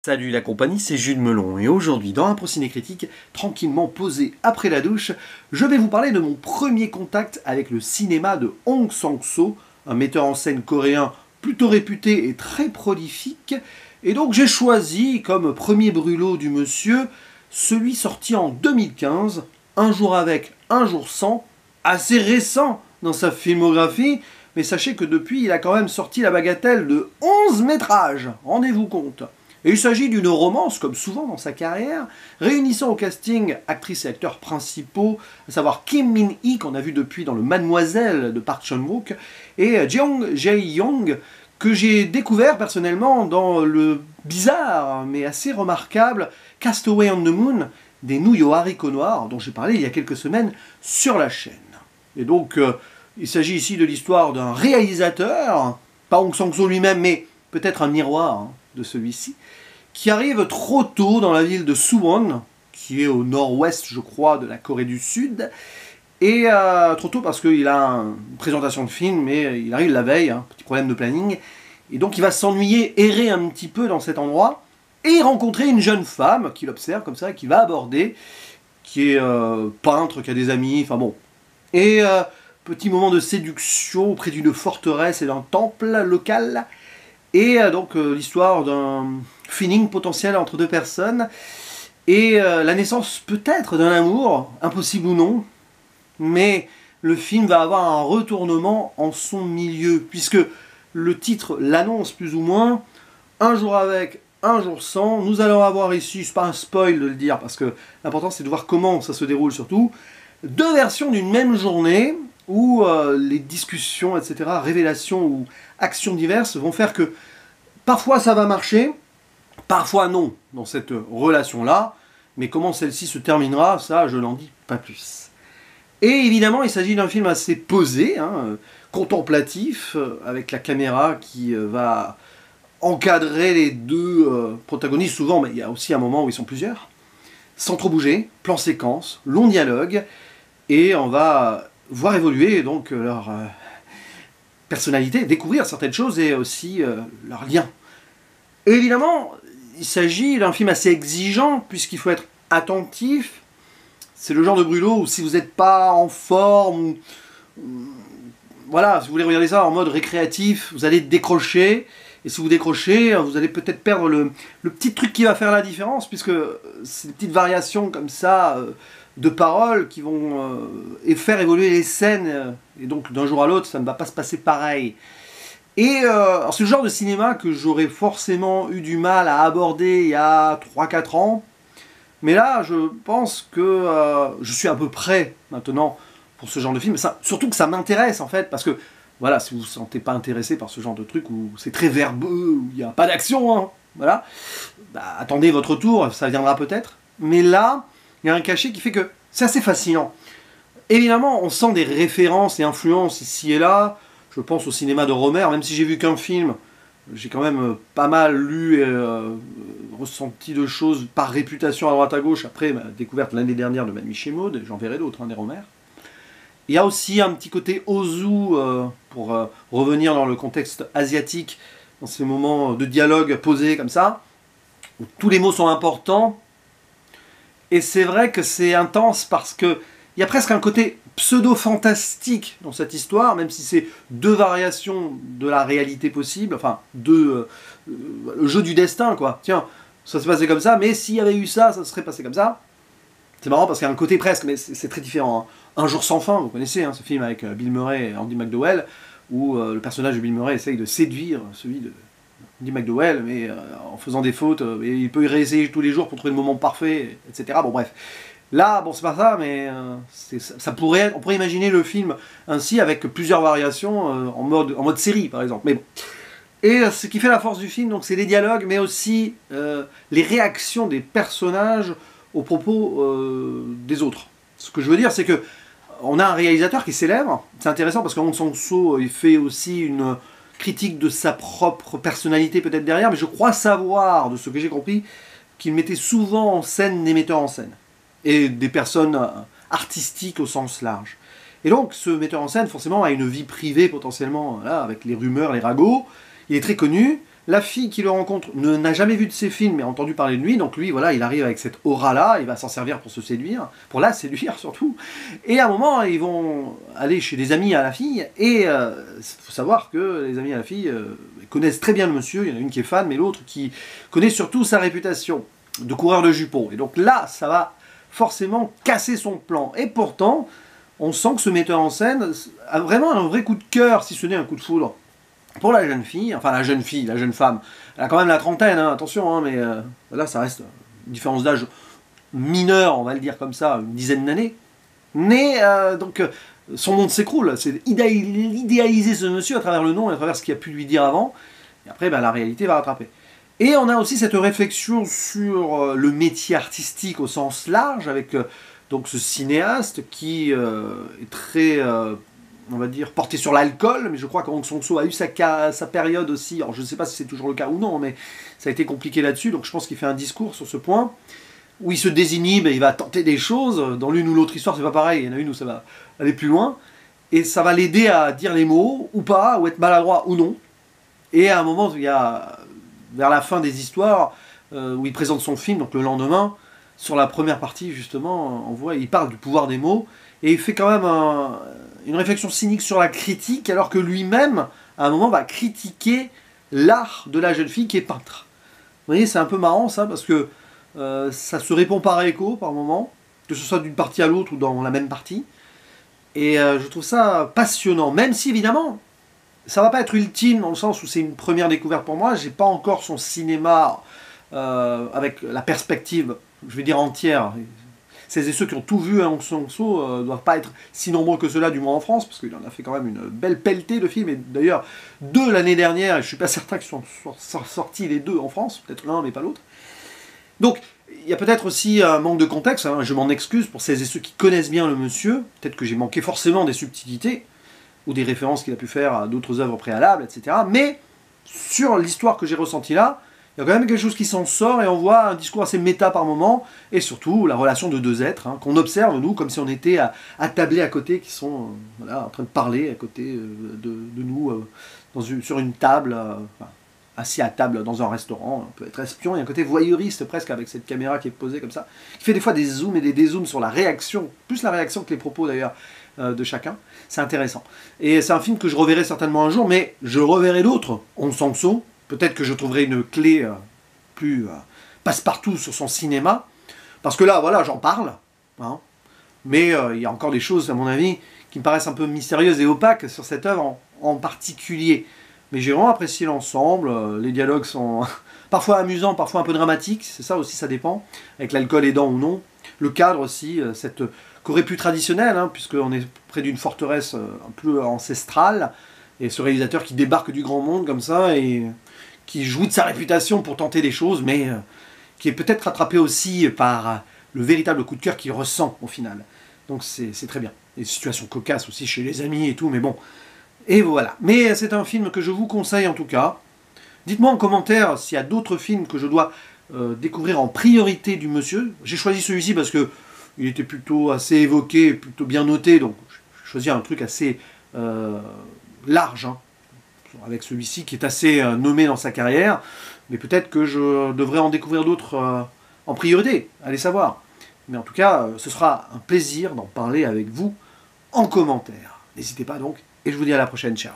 Salut la compagnie, c'est Jules Melon et aujourd'hui dans un Ciné Critique, tranquillement posé après la douche, je vais vous parler de mon premier contact avec le cinéma de Hong Sang-soo, un metteur en scène coréen plutôt réputé et très prolifique. Et donc j'ai choisi comme premier brûlot du monsieur celui sorti en 2015, Un jour avec, un jour sans, assez récent dans sa filmographie, mais sachez que depuis il a quand même sorti la bagatelle de 11 métrages, rendez-vous compte. Et il s'agit d'une romance, comme souvent dans sa carrière, réunissant au casting actrices et acteurs principaux, à savoir Kim Min-hee, qu'on a vu depuis dans le Mademoiselle de Park Chan-wook, et Jeong Jae-young, que j'ai découvert personnellement dans le bizarre, mais assez remarquable Castaway on the Moon des Nouillots haricots noirs, dont j'ai parlé il y a quelques semaines sur la chaîne. Et donc, il s'agit ici de l'histoire d'un réalisateur, pas Hong Sang-soo lui-même, mais peut-être un miroir de celui-ci, qui arrive trop tôt dans la ville de Suwon, qui est au nord-ouest, je crois, de la Corée du Sud, et trop tôt parce qu'il a une présentation de film, mais il arrive la veille, petit problème de planning, et donc il va s'ennuyer, errer un petit peu dans cet endroit, et rencontrer une jeune femme qu'il observe comme ça, qui va aborder, qui est peintre, qui a des amis, enfin bon. Et petit moment de séduction auprès d'une forteresse et d'un temple local. Et donc l'histoire d'un feeling potentiel entre deux personnes et la naissance peut-être d'un amour, impossible ou non, mais le film va avoir un retournement en son milieu, puisque le titre l'annonce plus ou moins, un jour avec, un jour sans. Nous allons avoir ici, c'est pas un spoil de le dire, parce que l'important c'est de voir comment ça se déroule surtout, deux versions d'une même journée, où les discussions, etc., révélations ou actions diverses vont faire que parfois ça va marcher, parfois non, dans cette relation-là, mais comment celle-ci se terminera, ça je n'en dis pas plus. Et évidemment, il s'agit d'un film assez posé, contemplatif, avec la caméra qui va encadrer les deux protagonistes souvent, mais il y a aussi un moment où ils sont plusieurs, sans trop bouger, plan séquence, long dialogue, et on va voir évoluer donc leur personnalité, découvrir certaines choses et aussi leurs liens. Et évidemment, il s'agit d'un film assez exigeant puisqu'il faut être attentif. C'est le genre de brûlot où si vous n'êtes pas en forme, voilà, si vous voulez regarder ça en mode récréatif, vous allez décrocher. Et si vous décrochez, vous allez peut-être perdre le petit truc qui va faire la différence, puisque c'est des petites variations comme ça de paroles qui vont faire évoluer les scènes, et donc d'un jour à l'autre, ça ne va pas se passer pareil. Et c'est le genre de cinéma que j'aurais forcément eu du mal à aborder il y a 3-4 ans, mais là, je pense que je suis à peu près maintenant pour ce genre de film, surtout que ça m'intéresse en fait, parce que voilà, si vous ne vous sentez pas intéressé par ce genre de truc où c'est très verbeux, où il n'y a pas d'action, voilà, bah, attendez votre tour, ça viendra peut-être. Mais là, il y a un cachet qui fait que c'est assez fascinant. Évidemment, on sent des références et influences ici et là. Je pense au cinéma de Romer, même si j'ai vu qu'un film, j'ai quand même pas mal lu et ressenti de choses par réputation à droite à gauche. Après, ma découverte l'année dernière de Mamie chez Maud, j'en verrai d'autres, des Romer. Il y a aussi un petit côté Ozu, pour revenir dans le contexte asiatique, dans ces moments de dialogue posés comme ça, où tous les mots sont importants. Et c'est vrai que c'est intense parce qu'il y a presque un côté pseudo-fantastique dans cette histoire, même si c'est deux variations de la réalité possible, enfin, le jeu du destin, quoi. Tiens, ça s'est passé comme ça, mais s'il y avait eu ça, ça serait passé comme ça. C'est marrant parce qu'il y a un côté presque, mais c'est très différent. Un jour sans fin, vous connaissez ce film avec Bill Murray et Andie MacDowell, où le personnage de Bill Murray essaye de séduire celui de Andie MacDowell, mais en faisant des fautes, et il peut y réessayer tous les jours pour trouver le moment parfait, etc. Bon bref. Là, bon c'est pas ça, mais on pourrait imaginer le film ainsi avec plusieurs variations en mode série par exemple. Mais bon. Et ce qui fait la force du film, donc c'est les dialogues, mais aussi les réactions des personnages aux propos des autres. Ce que je veux dire, c'est que on a un réalisateur qui est célèbre. C'est intéressant parce que Hong Sang-soo, il fait aussi une critique de sa propre personnalité peut-être derrière, mais je crois savoir, de ce que j'ai compris, qu'il mettait souvent en scène des metteurs en scène et des personnes artistiques au sens large. Et donc, ce metteur en scène, forcément, a une vie privée potentiellement, là, avec les rumeurs, les ragots. Il est très connu. La fille qui le rencontre n'a jamais vu de ses films, mais a entendu parler de lui, donc lui, voilà, il arrive avec cette aura-là, il va s'en servir pour se séduire, pour la séduire surtout. Et à un moment, ils vont aller chez des amis à la fille, et il faut savoir que les amis à la fille connaissent très bien le monsieur, il y en a une qui est fan, mais l'autre qui connaît surtout sa réputation de coureur de jupons. Et donc là, ça va forcément casser son plan. Et pourtant, on sent que ce metteur en scène a vraiment un vrai coup de cœur, si ce n'est un coup de foudre, pour la jeune fille, enfin la jeune femme. Elle a quand même la trentaine, hein, attention, hein, mais là, ça reste une différence d'âge mineure, on va le dire comme ça, une dizaine d'années. Mais, donc, son monde s'écroule. C'est idéaliser ce monsieur à travers le nom et à travers ce qu'il a pu lui dire avant. Et après, ben, la réalité va rattraper. Et on a aussi cette réflexion sur le métier artistique au sens large, avec donc ce cinéaste qui est très, on va dire, porté sur l'alcool, mais je crois qu'Hong Sang-soo a eu sa période aussi, alors je ne sais pas si c'est toujours le cas ou non, mais ça a été compliqué là-dessus, donc je pense qu'il fait un discours sur ce point, où il se désinhibe et il va tenter des choses, dans l'une ou l'autre histoire c'est pas pareil, il y en a une où ça va aller plus loin, et ça va l'aider à dire les mots, ou pas, ou être maladroit ou non, et à un moment, il y a, vers la fin des histoires, où il présente son film, donc le lendemain, sur la première partie justement, on voit, il parle du pouvoir des mots, et il fait quand même une réflexion cynique sur la critique, alors que lui-même, à un moment, va critiquer l'art de la jeune fille qui est peintre. Vous voyez, c'est un peu marrant ça, parce que ça se répond par écho, par moment, que ce soit d'une partie à l'autre ou dans la même partie. Et je trouve ça passionnant, même si évidemment, ça va pas être ultime, dans le sens où c'est une première découverte pour moi, j'ai pas encore son cinéma avec la perspective, je vais dire entière. Celles et ceux qui ont tout vu à Hong Sang-soo ne doivent pas être si nombreux que cela, du moins en France, parce qu'il en a fait quand même une belle pelletée de films, et d'ailleurs, 2 l'année dernière, et je suis pas certain qu'ils sont sortis les 2 en France, peut-être l'un mais pas l'autre. Donc, il y a peut-être aussi un manque de contexte, hein, je m'en excuse pour celles et ceux qui connaissent bien le monsieur, peut-être que j'ai manqué forcément des subtilités, ou des références qu'il a pu faire à d'autres œuvres préalables, etc. Mais, sur l'histoire que j'ai ressentie là, il y a quand même quelque chose qui s'en sort et on voit un discours assez méta par moment, et surtout la relation de 2 êtres, hein, qu'on observe, nous, comme si on était attablés à côté, qui sont voilà, en train de parler à côté de nous, sur une table, enfin, assis à table dans un restaurant, on peut être espion, il y a un côté voyeuriste presque avec cette caméra qui est posée comme ça, qui fait des fois des zooms et des dézooms sur la réaction, plus la réaction que les propos d'ailleurs, de chacun. C'est intéressant. Et c'est un film que je reverrai certainement un jour, mais je reverrai d'autres, Hong Sang-soo. Peut-être que je trouverai une clé plus passe-partout sur son cinéma. Parce que là, voilà, j'en parle. Hein, mais il y a encore des choses, à mon avis, qui me paraissent un peu mystérieuses et opaques sur cette œuvre en particulier. Mais j'ai vraiment apprécié l'ensemble. Les dialogues sont parfois amusants, parfois un peu dramatiques. C'est ça aussi, ça dépend. Avec l'alcool aidant ou non. Le cadre aussi, cette Corée plus traditionnelle, hein, puisqu'on est près d'une forteresse un peu ancestrale. Et ce réalisateur qui débarque du grand monde comme ça et qui joue de sa réputation pour tenter des choses, mais qui est peut-être rattrapé aussi par le véritable coup de cœur qu'il ressent au final. Donc c'est très bien. Des situations cocasses aussi chez les amis et tout, mais bon. Et voilà. Mais c'est un film que je vous conseille en tout cas. Dites-moi en commentaire s'il y a d'autres films que je dois découvrir en priorité du monsieur. J'ai choisi celui-ci parce que il était plutôt assez évoqué, plutôt bien noté, donc j'ai choisi un truc assez large, hein, avec celui-ci qui est assez nommé dans sa carrière, mais peut-être que je devrais en découvrir d'autres en priorité, allez savoir. Mais en tout cas, ce sera un plaisir d'en parler avec vous en commentaire. N'hésitez pas donc, et je vous dis à la prochaine, ciao.